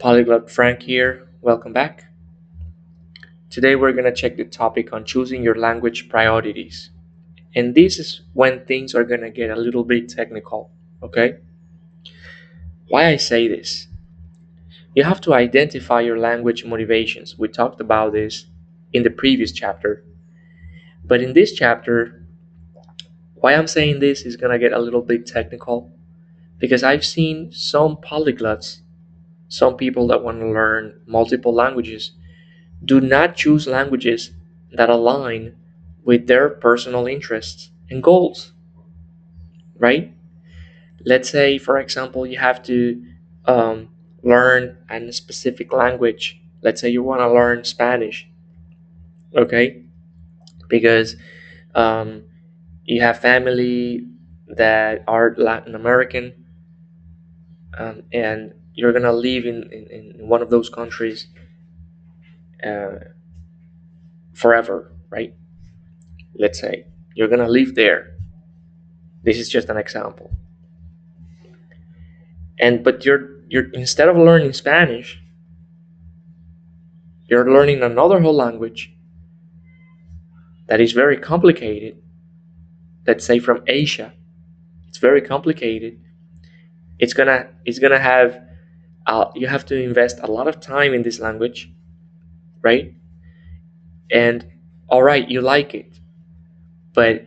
Polyglot Frank here. Welcome back. Today we're going to check the topic on choosing your language priorities. And this is when things are going to get a little bit technical, okay? Why I say this? You have to identify your language motivations. We talked about this in the previous chapter. But in this chapter, why I'm saying this is going to get a little bit technical because I've seen some polyglots, some people that want to learn multiple languages do not choose languages that align with their personal interests and goals, right? Let's say, for example, you have to um, learn a specific language. Let's say you want to learn Spanish, okay? Because um, you have family that are Latin American, and you're gonna live in one of those countries uh, forever, right? Let's say you're gonna live there. This is just an example. And but you're instead of learning Spanish, you're learning another whole language that is very complicated. Let's say from Asia, it's very complicated. It's gonna have you have to invest a lot of time in this language, right? And all right, you like it, but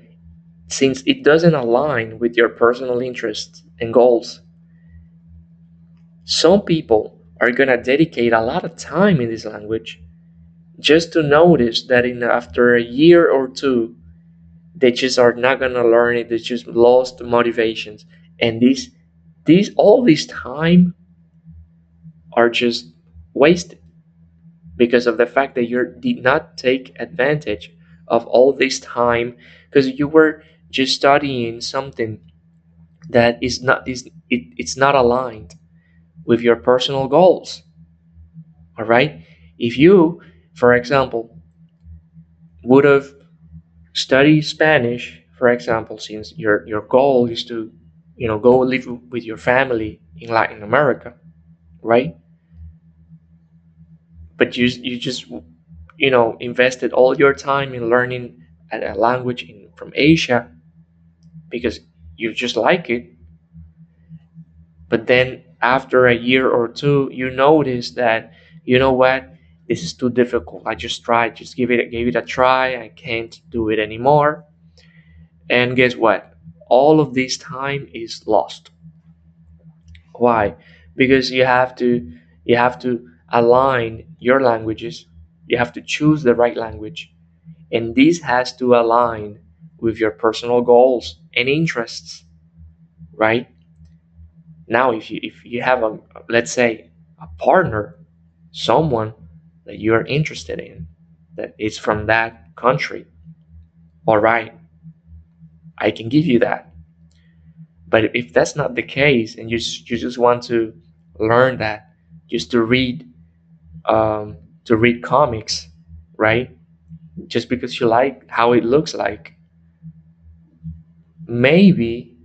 since it doesn't align with your personal interests and goals, some people are gonna dedicate a lot of time in this language just to notice that in after a year or two they just are not gonna learn it. They just lost motivations, and these all this time are just wasted because of the fact that you did not take advantage of all this time because you were just studying something that it's not aligned with your personal goals. All right, if you, for example, would have studied Spanish, for example, since your goal is to go live with your family in Latin America, right? But you just invested all your time in learning a language from Asia because you just like it. But then after a year or two, you notice that you know what, this is too difficult. I just tried, just gave it a try. I can't do it anymore. And guess what? All of this time is lost. Why? Because you have to align your languages. You have to choose the right language, and this has to align with your personal goals and interests, right? Now, if you have a, let's say, a partner, someone that you're interested in that is from that country, all right, I can give you that. But if that's not the case, and you just want to learn that just to read comics, right? Just because you like how it looks like, maybe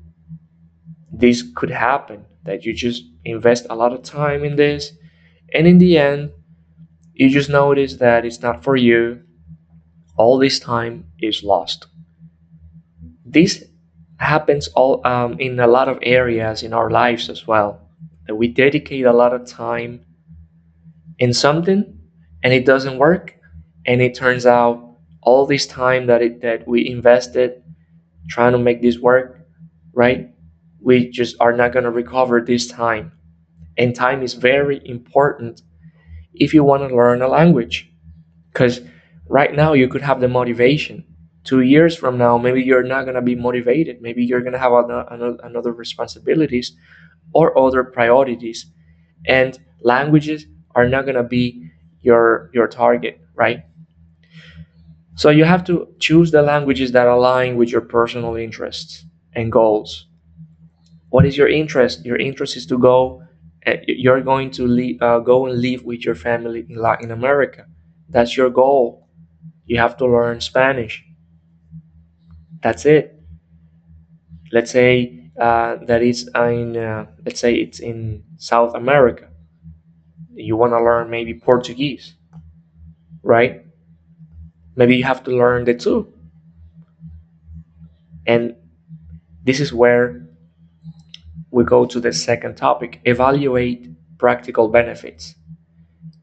this could happen that you just invest a lot of time in this, and in the end, you just notice that it's not for you. All this time is lost. This happens all in a lot of areas in our lives as well. That we dedicate a lot of time in something and it doesn't work, and it turns out all this time that we invested trying to make this work, right? We just are not going to recover this time. And time is very important if you want to learn a language. Because right now you could have the motivation. 2 years from now, maybe you're not going to be motivated. Maybe you're going to have another responsibilities or other priorities. And languages are not going to be your target, right? So you have to choose the languages that align with your personal interests and goals. What is your interest? Your interest is to go. You're going to go and live with your family in Latin America. That's your goal. You have to learn Spanish. That's it. Let's say that it's in let's say it's in South America. You want to learn maybe Portuguese, right? Maybe you have to learn the two. And this is where we go to the second topic: evaluate practical benefits.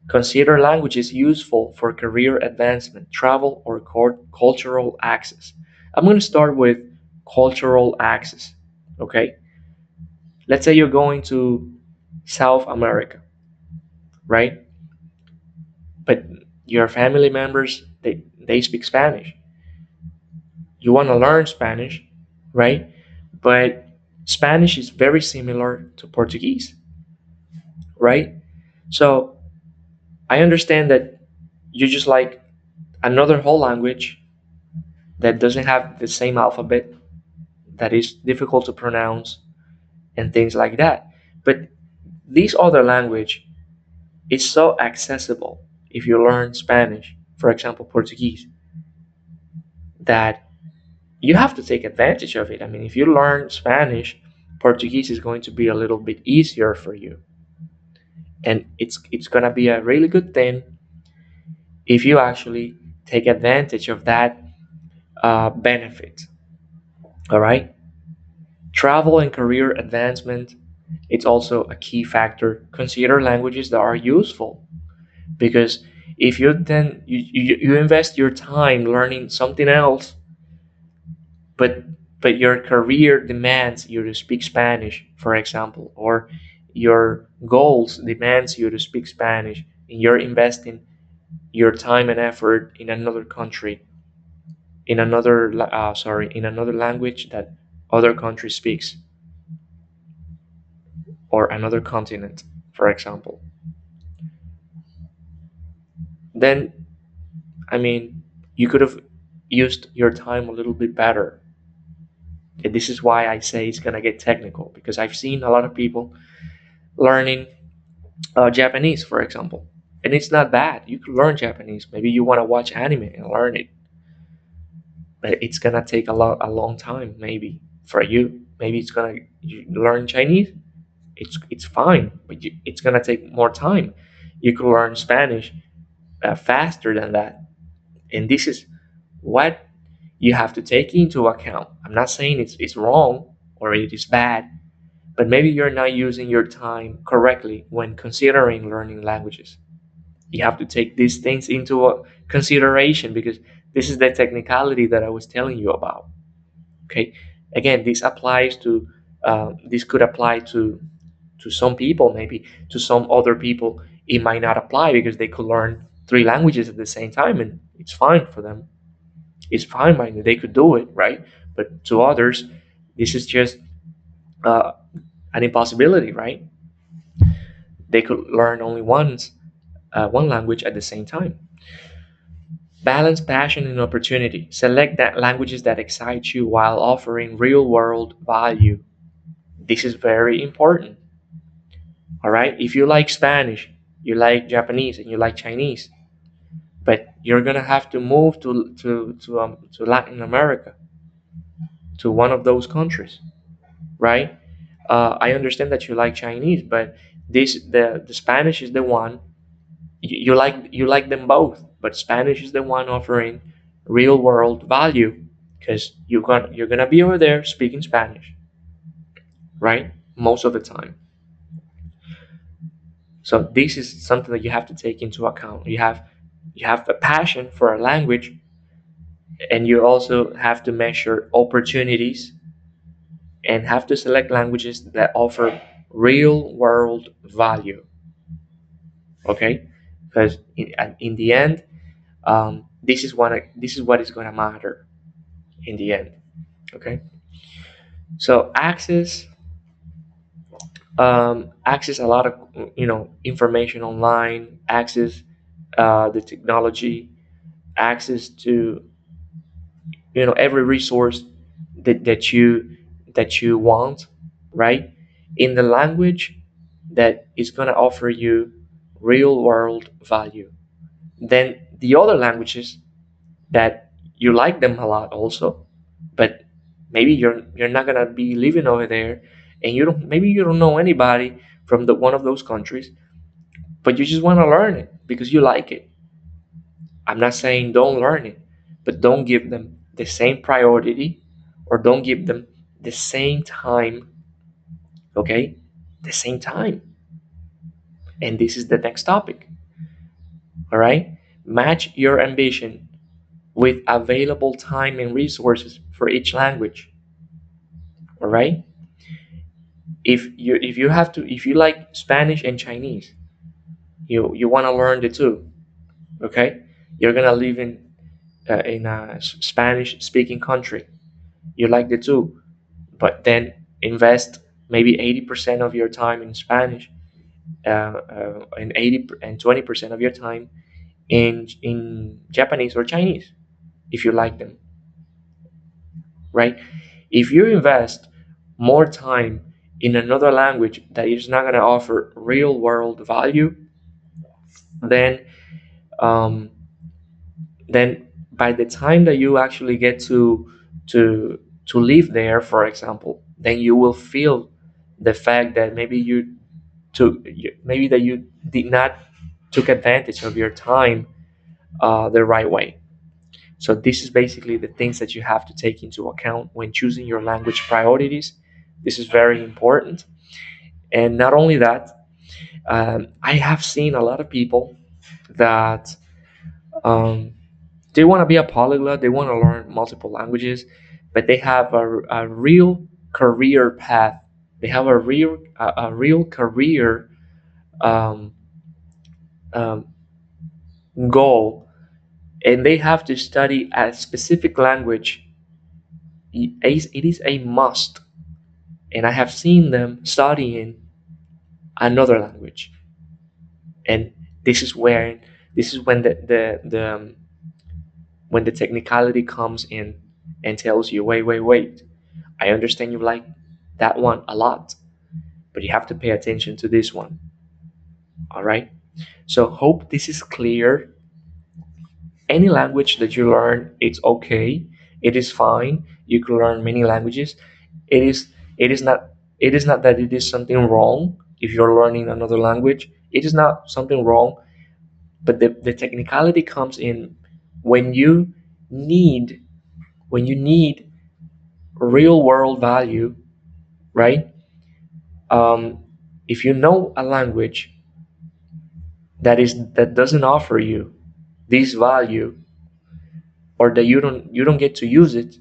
Consider languages useful for career advancement, travel, or cultural access. I'm going to start with cultural access. Okay, let's say you're going to South America, right? But your family members, they speak Spanish. You want to learn Spanish, right? But Spanish is very similar to Portuguese, right? So I understand that you just like another whole language that doesn't have the same alphabet, that is difficult to pronounce, and things like that. But this other language is so accessible if you learn Spanish, for example, Portuguese, that you have to take advantage of it. I mean, if you learn Spanish, Portuguese is going to be a little bit easier for you. And it's gonna be a really good thing if you actually take advantage of that benefit. All right. Travel and career advancement, it's also a key factor. Consider languages that are useful, because if you then you invest your time learning something else, but your career demands you to speak Spanish, for example, or your goals demands you to speak Spanish, and you're investing your time and effort in another country, in another language that other country speaks, or another continent, for example, then I mean, you could have used your time a little bit better. And this is why I say it's gonna get technical, because I've seen a lot of people learning Japanese, for example, and it's not bad. You could learn Japanese. Maybe you want to watch anime and learn it, but it's gonna take a long time, maybe for you. Maybe it's gonna you learn Chinese. It's fine, but it's gonna take more time. You could learn Spanish faster than that, and this is what you have to take into account. I'm not saying it's wrong or it is bad, but maybe you're not using your time correctly when considering learning languages. You have to take these things into consideration, because this is the technicality that I was telling you about. Okay, again, this could apply to some people, maybe to some other people it might not apply, because they could learn three languages at the same time and it's fine for them. It's fine by me. They could do it, right? But to others, this is just uh, an impossibility, right? They could learn only one language at the same time. Balance passion and opportunity. Select that languages that excite you while offering real-world value. This is very important. All right. If you like Spanish, you like Japanese, and you like Chinese, but you're gonna have to move to Latin America, to one of those countries, right? I understand that you like Chinese, but the Spanish is the one you like them both, but Spanish is the one offering real world value, because you're gonna be over there speaking Spanish, right? Most of the time. So this is something that you have to take into account. You have a passion for a language, and you also have to measure opportunities and have to select languages that offer real world value. Okay, because in the end, this is what is going to matter in the end. Okay, so access a lot of information online, access the technology, access to every resource that you want, right? In the language that is going to offer you real world value. Then the other languages that you like them a lot also, but maybe you're not gonna be living over there, and you don't maybe you don't know anybody from the one of those countries, but you just want to learn it because you like it. I'm not saying don't learn it, but don't give them the same priority or don't give them the same time, okay? The same time. And this is the next topic, all right? Match your ambition with available time and resources for each language, all right? If you have to, if you like Spanish and Chinese, you want to learn the two, okay? You're gonna live in a Spanish speaking country. You like the two, but then invest maybe 80% of your time in Spanish, and 20% of your time in Japanese or Chinese if you like them, right? If you invest more time in another language that is not going to offer real world value, then um, then by the time that you actually get to live there, for example, then you will feel the fact that maybe that you did not took advantage of your time the right way. So this is basically the things that you have to take into account when choosing your language priorities. This is very important. And not only that, I have seen a lot of people that um, they want to be a polyglot, they want to learn multiple languages, but they have a real career path. They have a real career um, um, goal, and they have to study a specific language. It is a must, and I have seen them studying another language, and this is where this is when the technicality comes in and tells you, wait, I understand you like that one a lot, but you have to pay attention to this one. All right. So hope this is clear. Any language that you learn, it's okay. It is fine. You can learn many languages. It is it is not it is not that it is something wrong if you're learning another language. It is not something wrong, but the technicality comes in when you need when you need real world value, right? Um, if you know a language that doesn't offer you this value, or that you don't get to use it,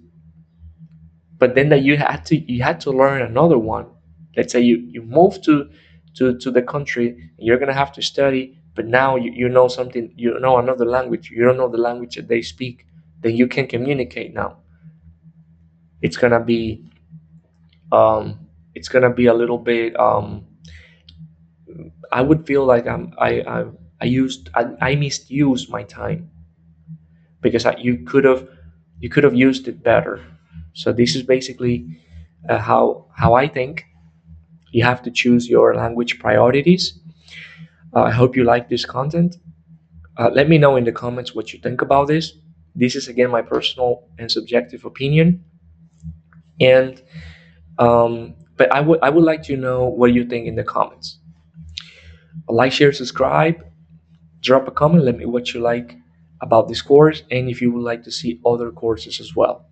but then that you had to learn another one. Let's say you move to the country, and you're gonna have to study, but now you know something, you know another language, you don't know the language that they speak, then you can communicate now. It's gonna be um it's gonna be a little bit I would feel like I misused my time because you could have used it better. So this is basically how I think you have to choose your language priorities. I hope you like this content. Let me know in the comments what you think about this. This is again my personal and subjective opinion, and but I would like to know what you think in the comments. Like, share, subscribe, drop a comment. Let me what you like about this course, and if you would like to see other courses as well.